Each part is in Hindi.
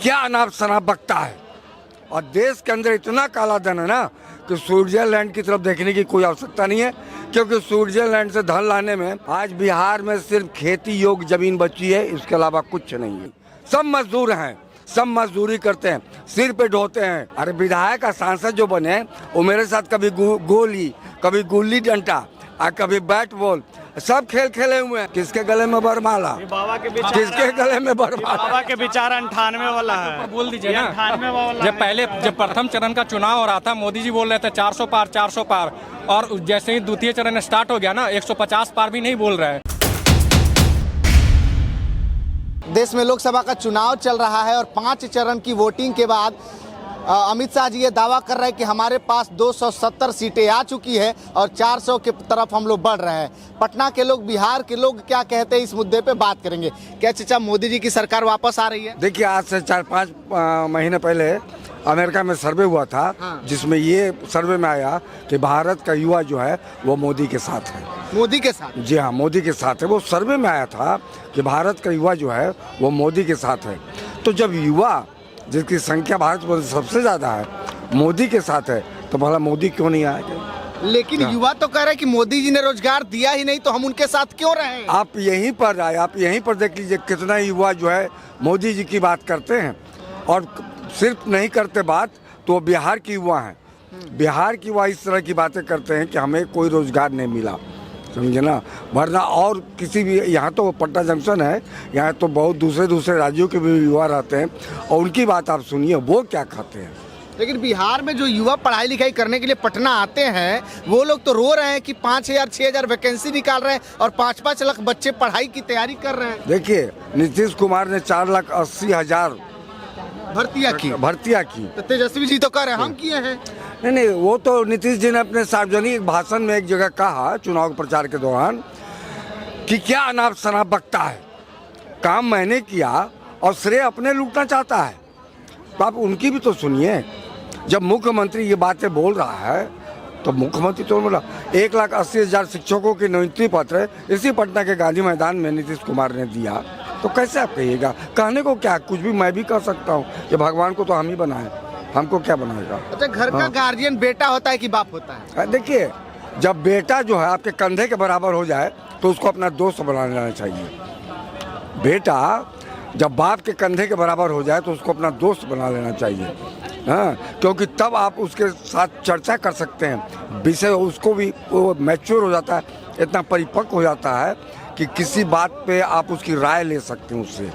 क्या अनाप शनाप बकता है। और देश के अंदर इतना काला धन है ना कि स्विट्जरलैंड की तरफ देखने की कोई आवश्यकता नहीं है, क्योंकि स्विट्जरलैंड से धन लाने में आज बिहार में सिर्फ खेती योग्य जमीन बची है, इसके अलावा कुछ नहीं है। सब मजदूर हैं, सब मजदूरी करते हैं, सिर पे ढोते हैं। अरे विधायक का सांसद जो बने वो मेरे साथ कभी गोली, कभी गुल्ली डंडा और कभी बैट बॉल सब खेल खेले हुए हैं। किसके गले में बरमाला, किसके गले में बरमाला। बाबा के विचार 98 वाला है, बोल दीजिए ना। 98 वाला जब प्रथम चरण का चुनाव हो रहा था, मोदी जी बोल रहे थे 400 पार 400 पार, और जैसे ही द्वितीय चरण स्टार्ट हो गया ना 150 पार भी नहीं बोल रहे हैं। देश में लोकसभा का चुनाव चल रहा है और 5 चरण की वोटिंग के बाद अमित शाह जी ये दावा कर रहे हैं कि हमारे पास 270 सीटें आ चुकी है और 400 के तरफ हम लोग बढ़ रहे हैं। पटना के लोग, बिहार के लोग क्या कहते हैं इस मुद्दे पे बात करेंगे। क्या चाचा मोदी जी की सरकार वापस आ रही है? देखिए, आज से 4-5 महीने पहले अमेरिका में सर्वे हुआ था, जिसमें ये सर्वे में आया कि भारत का युवा जो है वो मोदी के साथ है। मोदी के साथ? जी हाँ, मोदी के साथ है। वो सर्वे में आया था कि भारत का युवा जो है वो मोदी के साथ है। तो जब युवा जिसकी संख्या भारत में सबसे ज्यादा है मोदी के साथ है, तो भला मोदी क्यों नहीं आएगा? लेकिन युवा तो कह रहे हैं कि मोदी जी ने रोजगार दिया ही नहीं, तो हम उनके साथ क्यों रहे? आप यहीं पर आए, आप यहीं पर देख लीजिए कितना युवा जो है मोदी जी की बात करते हैं, और सिर्फ नहीं करते बात तो वो बिहार की युवा हैं। बिहार की युवा इस तरह की बातें करते हैं कि हमें कोई रोजगार नहीं मिला, समझे ना। वरना और किसी भी, यहाँ तो पटना जंक्शन है, यहाँ तो बहुत दूसरे राज्यों के भी युवा रहते हैं, और उनकी बात आप सुनिए वो क्या खाते हैं। लेकिन बिहार में जो युवा पढ़ाई लिखाई करने के लिए पटना आते हैं, वो लोग तो रो रहे हैं कि 5000-6000 वैकेंसी निकाल रहे हैं और 5-5 लाख बच्चे पढ़ाई की तैयारी कर रहे हैं। देखिए, नीतीश कुमार ने 4,80,000 भर्तियाँ की। तो तेजस्वी जी तो कह रहे हैं हम किए हैं। नहीं, वो तो नीतीश जी ने अपने सार्वजनिक भाषण में एक जगह कहा चुनाव प्रचार के दौरान कि क्या अनाप शनाप बकता है, काम मैंने किया और श्रेय अपने लूटना चाहता है। तो आप उनकी भी तो सुनिए। जब मुख्यमंत्री ये बातें बोल रहा है तो मुख्यमंत्री तो बोला 1,80,000 शिक्षकों की नियुक्ति पत्र इसी पटना के गांधी मैदान में नीतीश कुमार ने दिया, तो कैसे आप कहिएगा? कहने को क्या, कुछ भी मैं भी कह सकता हूँ कि भगवान को तो हम ही बनाए, हमको क्या बनाएगा। अच्छा, घर का गार्जियन बेटा होता है कि बाप होता है? देखिए, जब बेटा जो है आपके कंधे के बराबर हो जाए तो उसको अपना दोस्त बना लेना चाहिए। बेटा जब बाप के कंधे के बराबर हो जाए तो उसको अपना दोस्त बना लेना चाहिए, हाँ, क्योंकि तब आप उसके साथ चर्चा कर सकते हैं विषय, उसको भी वो मैच्योर हो जाता है, इतना परिपक्व हो जाता है कि किसी बात पे आप उसकी राय ले सकते हैं उससे,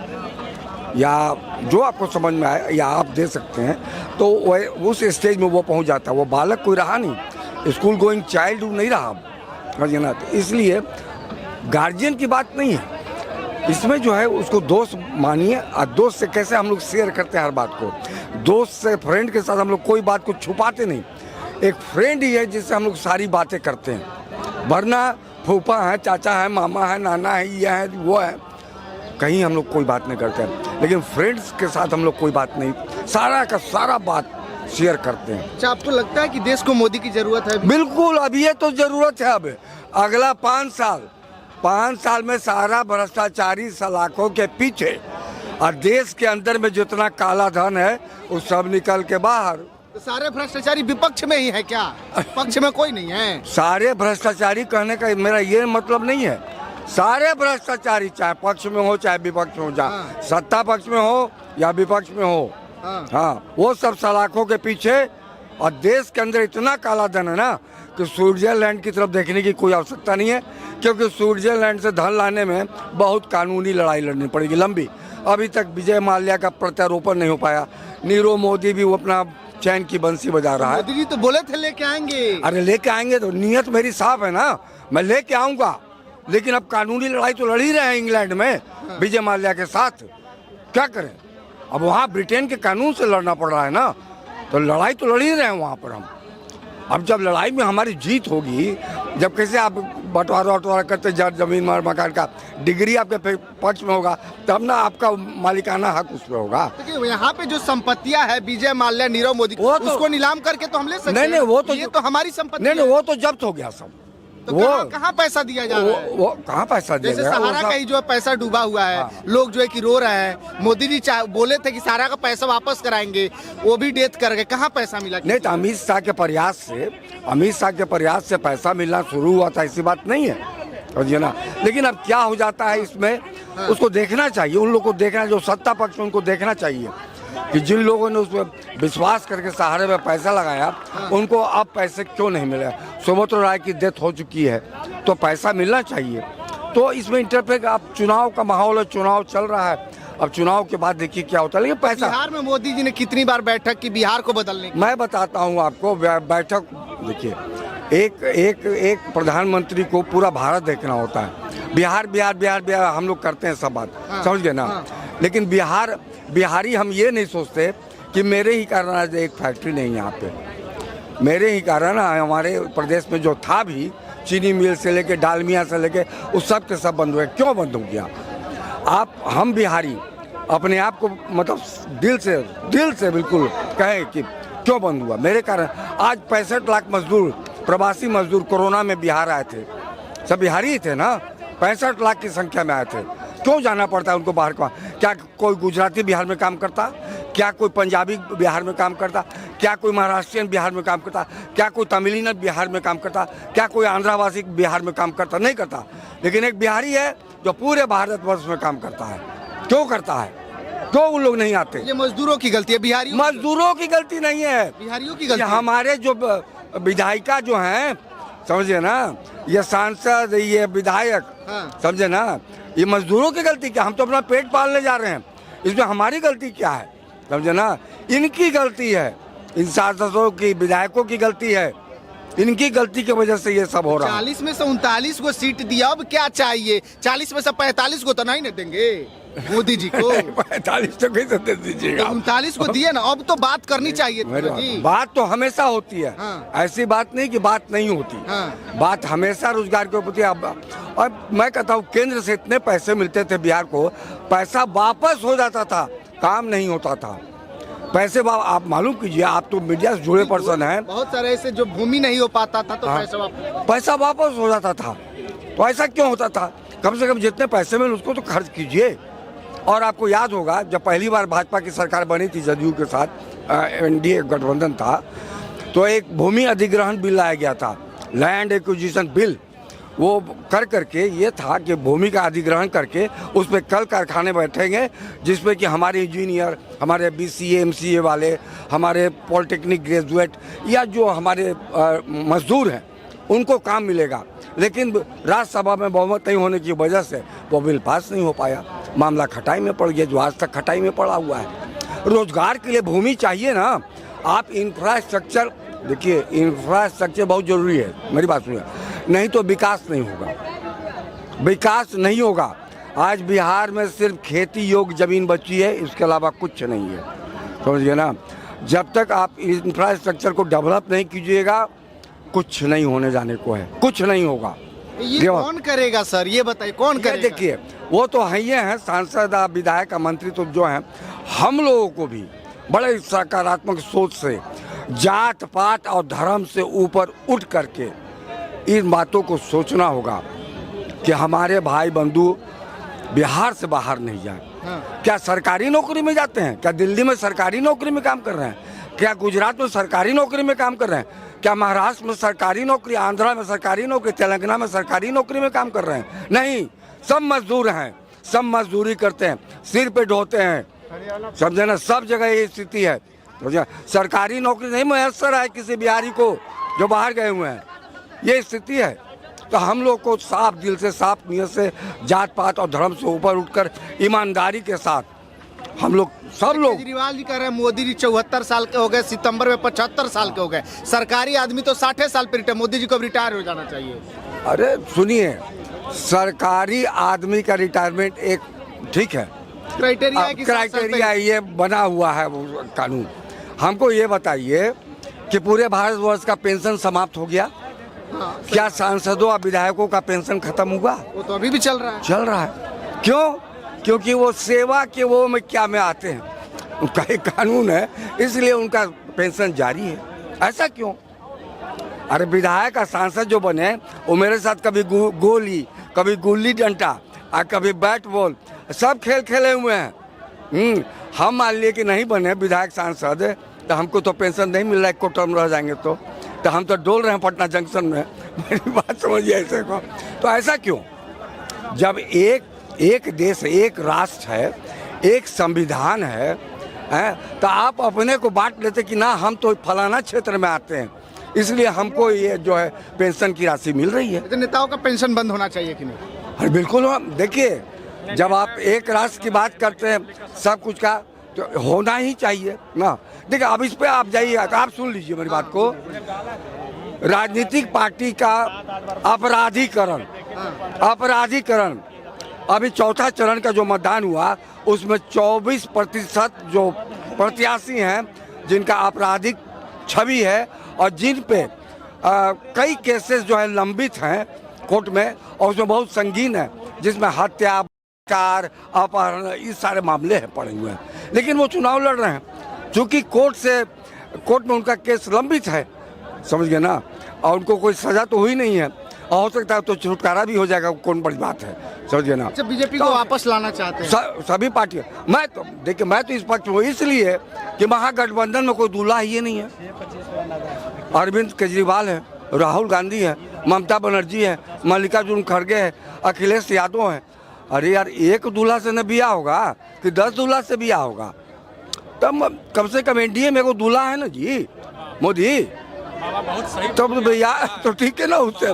या जो आपको समझ में आए या आप दे सकते हैं। तो वह उस स्टेज में वो पहुंच जाता है। वो बालक कोई रहा नहीं, स्कूल गोइंग चाइल्ड नहीं रहा, समझिए ना। तो इसलिए गार्जियन की बात नहीं है इसमें, जो है उसको दोस्त मानिए। और दोस्त से कैसे हम लोग शेयर करते हैं हर बात को, दोस्त से, फ्रेंड के साथ हम लोग कोई बात को छुपाते नहीं। एक फ्रेंड ही है जिससे हम लोग सारी बातें करते हैं, वरना फूफा है, चाचा है, मामा है, नाना है, ये है, वो है, कहीं हम लोग कोई बात नहीं करते हैं। लेकिन फ्रेंड्स के साथ हम लोग कोई बात नहीं, सारा का सारा बात शेयर करते हैं। अच्छा, आपको लगता है कि देश को मोदी की जरूरत है? बिल्कुल, अब ये तो जरूरत है। अब अगला 5 साल में सारा भ्रष्टाचारी सलाखों के पीछे, और देश के अंदर में जितना काला धन है वो सब निकल के बाहर। तो सारे भ्रष्टाचारी विपक्ष में ही है क्या? पक्ष में कोई नहीं है? सारे भ्रष्टाचारी कहने का मेरा ये मतलब नहीं है। सारे भ्रष्टाचारी, चाहे पक्ष में हो चाहे विपक्ष में हो, चाहे सत्ता पक्ष में हो या विपक्ष में हो, हाँ, वो सब सलाखों के पीछे। और देश के अंदर इतना काला धन है ना कि स्विट्जरलैंड की तरफ देखने की कोई आवश्यकता नहीं है, क्योंकि स्विट्जरलैंड से धन लाने में बहुत कानूनी लड़ाई लड़नी पड़ेगी, लंबी। अभी तक विजय माल्या का प्रत्यारोपण नहीं हो पाया। नीरव मोदी भी वो अपना चैन की बंसी बजा रहा है। मोदी जी तो बोले थे लेके आएंगे। अरे लेके आएंगे, तो नीयत मेरी साफ है ना, मैं लेके आऊंगा। लेकिन अब कानूनी लड़ाई तो लड़ ही रहे हैं इंग्लैंड में विजय माल्या के साथ, क्या करें? अब वहाँ ब्रिटेन के कानून से लड़ना पड़ रहा है ना, तो लड़ाई तो लड़ ही रहे हैं वहाँ पर हम। अब जब लड़ाई में हमारी जीत होगी, जब कैसे आप बंटवारा करते जमीन मकान का, डिग्री आपके पक्ष में होगा, तब ना आपका मालिकाना हक उस पर होगा। देखिए, यहाँ पे जो संपत्तियां है विजय माल्या, नीरव मोदी, वो तो उसको नीलाम करके तो हम ले सकते हैं। नहीं, वो तो ये तो हमारी संपत्ति नहीं, वो तो जब्त हो गया सब। तो वो कहाँ पैसा दिया जा रहा है? वो कहाँ पैसा दिया जैसे जाएगा? वो सहारा सब- का ही जो है पैसा डूबा हुआ है, लोग जो है कि रो रहे हैं। मोदी जी बोले थे कि सहारा का पैसा वापस कराएंगे, वो भी डेथ कर गए। कहाँ पैसा मिला? नहीं तो अमित शाह के प्रयास से पैसा मिलना शुरू हुआ था, ऐसी बात नहीं है, समझिए ना। लेकिन अब क्या हो जाता है इसमें, उसको देखना चाहिए, उन लोगों को देखना, जो सत्ता पक्ष में उनको देखना चाहिए कि जिन लोगों ने उस पर विश्वास करके सहारे में पैसा लगाया उनको अब पैसे क्यों नहीं मिले। सुब्रत राय की डेथ हो चुकी है तो पैसा मिलना चाहिए। तो इसमें इंटरफेयर, अब चुनाव का माहौल है, चुनाव चल रहा है, अब चुनाव के बाद देखिए क्या होता है। लेकिन पैसा, बिहार में मोदी जी ने कितनी बार बैठक की बिहार को बदलने की? मैं बताता हूँ आपको, बैठक देखिए, एक प्रधानमंत्री को पूरा भारत देखना होता है। बिहार बिहार बिहार बिहार हम लोग करते हैं सब बात, समझ गए ना। लेकिन बिहारी हम ये नहीं सोचते कि मेरे ही कारण आज एक फैक्ट्री नहीं है यहाँ पे, मेरे ही कारण हमारे प्रदेश में जो था भी, चीनी मिल से लेके डालमिया से लेके उस सब के सब बंद हुए। क्यों बंद हो गया? हम बिहारी अपने आप को मतलब दिल से बिल्कुल कहें कि क्यों बंद हुआ, मेरे कारण। आज 65 लाख मजदूर, प्रवासी मजदूर कोरोना में बिहार आए थे, सब बिहारी ही थे ना, 65 लाख की संख्या में आए थे। क्यों जाना पड़ता है उनको बाहर का? क्या कोई गुजराती बिहार में काम करता? क्या कोई पंजाबी बिहार में काम करता? क्या कोई महाराष्ट्रियन बिहार में काम करता? क्या कोई तमिलियन बिहार में काम करता? क्या कोई आंध्रावासी बिहार में काम करता? नहीं करता। लेकिन एक बिहारी है जो पूरे भारतवर्ष में काम करता है। क्यों करता है? क्यों उन लोग नहीं आते? ये मजदूरों की गलती है, बिहारियों मजदूरों की गलती नहीं है, बिहारियों की गलती है। हमारे जो विधायिका जो हैं, समझे ना, ये सांसद, ये विधायक, समझे ना, ये मजदूरों की गलती क्या? हम तो अपना पेट पालने जा रहे हैं, इसमें हमारी गलती क्या है? समझे ना, इनकी गलती है, इन सांसदों की, विधायकों की गलती है, इनकी गलती की वजह से ये सब हो रहा है। 40 में से 39 को सीट दिया, अब क्या चाहिए? 40 में से 45 को तो नहीं न देंगे मोदी जी को। 45 तो कैसे दे दीजिएगा? 39 को दिए ना, अब तो बात करनी चाहिए मेरे थी जी। बात तो हमेशा होती है, हाँ। ऐसी बात नहीं कि बात नहीं होती, हाँ। बात हमेशा रोजगार के प्रति। और मैं कहता हूँ केंद्र से इतने पैसे मिलते थे बिहार को, पैसा वापस हो जाता था, काम नहीं होता था। पैसे आप मालूम कीजिए, आप तो मीडिया से जुड़े पर्सन हैं, बहुत सारे ऐसे जो भूमि नहीं हो पाता था तो हाँ। पैसा वापस। पैसा वापस हो जाता था। तो ऐसा क्यों होता था? कम से कम जितने पैसे मिले उसको तो खर्च कीजिए। और आपको याद होगा जब पहली बार भाजपा की सरकार बनी थी, जदयू के साथ एनडीए गठबंधन था, तो एक भूमि अधिग्रहण बिल लाया गया था, लैंड एक्विजिशन बिल। वो कर करके ये था कि भूमि का अधिग्रहण करके उस पर कल कारखाने बैठेंगे जिसमें कि हमारे इंजीनियर, हमारे BCA MCA वाले, हमारे पॉलिटेक्निक ग्रेजुएट या जो हमारे मजदूर हैं उनको काम मिलेगा। लेकिन राज्यसभा में बहुमत नहीं होने की वजह से वो बिल पास नहीं हो पाया, मामला खटाई में पड़ गया, जो आज तक खटाई में पड़ा हुआ है। रोजगार के लिए भूमि चाहिए ना। आप इंफ्रास्ट्रक्चर देखिए, इंफ्रास्ट्रक्चर बहुत जरूरी है, मेरी बात सुनिए, नहीं तो विकास नहीं होगा, विकास नहीं होगा। आज बिहार में सिर्फ खेती योग्य जमीन बची है, इसके अलावा कुछ नहीं है, समझिए ना। जब तक आप इंफ्रास्ट्रक्चर को डेवलप नहीं कीजिएगा, कुछ नहीं होने जाने को है, कुछ नहीं होगा। ये कौन करेगा सर, ये बताइए कौन करेगा? देखिए, वो तो है ही हैं सांसद, विधायक, मंत्री तो जो हैं। हम लोगों को भी बड़े सकारात्मक सोच से, जात पात और धर्म से ऊपर उठ करके इन बातों को सोचना होगा कि हमारे भाई बंधु बिहार से बाहर नहीं जाए। क्या सरकारी नौकरी में जाते हैं? क्या दिल्ली में सरकारी नौकरी में काम कर रहे हैं? क्या गुजरात में सरकारी नौकरी में काम कर रहे हैं? क्या महाराष्ट्र में सरकारी नौकरी, आंध्रा में सरकारी नौकरी, तेलंगाना में सरकारी नौकरी में काम कर रहे हैं? नहीं, सब मजदूर हैं, सब मजदूरी करते हैं, सिर पे ढोते हैं, समझे ना। सब जगह ये स्थिति है, सरकारी नौकरी नहीं मैसर है किसी बिहारी को जो बाहर गए हुए हैं, ये स्थिति है। तो हम लोग को साफ दिल से, साफ नियत से, जात पात और धर्म से ऊपर उठकर ईमानदारी के साथ हम लोग, सब लोग। केजरीवाल जी कह रहे हैं मोदी जी 74 साल के हो गए, सितंबर में 75 साल के हो गए। सरकारी आदमी तो 60 साल पे रिटायर, मोदी जी को रिटायर हो जाना चाहिए। अरे सुनिए, सरकारी आदमी का रिटायरमेंट एक ठीक है, क्राइटेरिया ये बना हुआ है वो कानून। हमको ये बताइए कि पूरे भारतवर्ष का पेंशन समाप्त हो गया? क्या सांसदों और विधायकों का पेंशन खत्म हुआ? वो तो अभी भी चल रहा है। चल रहा है। क्यों? क्योंकि वो सेवा के वो में क्या में आते हैं, उनका एक कानून है, इसलिए उनका पेंशन जारी है। ऐसा क्यों? अरे विधायक और सांसद जो बने वो मेरे साथ कभी गोली, कभी गुल्ली डंडा और कभी बैट बॉल सब खेल खेले हुए हैं। हम मान लिए कि नहीं बने विधायक सांसद तो हमको तो पेंशन नहीं मिल रहा है, एक टर्म रह जाएंगे तो हम तो डोल रहे हैं पटना जंक्शन में। मेरी बात समझिए ऐसे को। तो ऐसा क्यों? जब एक देश, एक राष्ट्र है, एक संविधान है, तो आप अपने को बांट लेते कि ना हम तो फलाना क्षेत्र में आते हैं इसलिए हमको ये जो है पेंशन की राशि मिल रही है। तो नेताओं का पेंशन बंद होना चाहिए कि नहीं? अरे बिल्कुल। देखिए, जब आप एक राष्ट्र की बात करते हैं सब कुछ का तो होना ही चाहिए ना। देखिए, अब इस पे आप जाइए, आप सुन लीजिए मेरी बात को। राजनीतिक पार्टी का अपराधीकरण अभी चौथा चरण का जो मतदान हुआ उसमें 24% जो प्रत्याशी हैं जिनका आपराधिक छवि है और जिन पे कई केसेस जो है लंबित हैं कोर्ट में और उसमें बहुत संगीन है जिसमें हत्या, बलात्कार, अपहरण इस सारे मामले हैं पड़े हुए हैं, लेकिन वो चुनाव लड़ रहे हैं क्योंकि कोर्ट में उनका केस लंबित है, समझ गए ना, और उनको कोई सजा तो हुई नहीं है और हो सकता है तो छुटकारा भी हो जाएगा, कौन बड़ी बात है, समझ गए ना। अच्छा, बीजेपी को वापस लाना चाहते हैं सभी पार्टियां। मैं तो इस पक्ष में इसलिए कि महागठबंधन में कोई दूल्हा ही नहीं है। अरविंद केजरीवाल है, राहुल गांधी है, ममता बनर्जी है, मल्लिकार्जुन खड़गे है, अखिलेश यादव है। अरे यार, एक दूल्हा से न बिया होगा कि 10 दूल्हा से बिया होगा? तब कम से कम एनडीए में को दूल्हा है ना जी, मोदी। बहुत सही। तो भैया तो ठीक है ना, उससे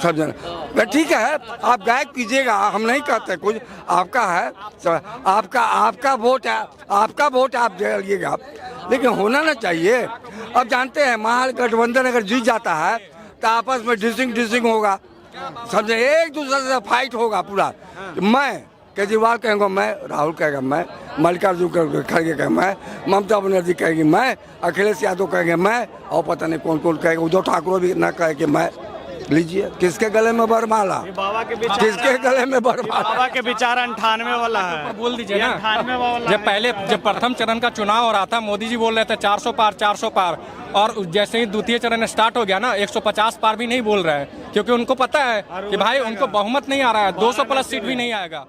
समझना ठीक है। आप गायब कीजिएगा, हम नहीं कहते कुछ, आपका है, आपका वोट है, आप दिएगा, लेकिन होना ना चाहिए। अब जानते हैं महागठबंधन अगर जीत जाता है तो आपस में डिसिंग होगा, समझे, एक दूसरे से फाइट होगा पूरा। मैं केजरीवाल कहेंगे मैं, राहुल कहेगा मैं, मल्लिकार्जुन खड़गे कहेंगे मैं, ममता बनर्जी कहेगी मैं, अखिलेश यादव कहेंगे मैं, और पता नहीं कौन कौन कहेगा, उद्धव ठाकरे भी ना कहे कि मैं। लीजिए, किसके गले में बरमाला, किसके गले में बरमाला? बाबा के विचार 98 वाला है। बोल दीजिए ना। 98 वाला। जब प्रथम चरण का चुनाव हो रहा था, मोदी जी बोल रहे थे 400 पार, और जैसे ही द्वितीय चरण स्टार्ट हो गया ना 150 पार भी नहीं बोल रहे हैं, क्योंकि उनको पता है कि भाई उनको बहुमत नहीं आ रहा है, 200 प्लस सीट भी नहीं आएगा।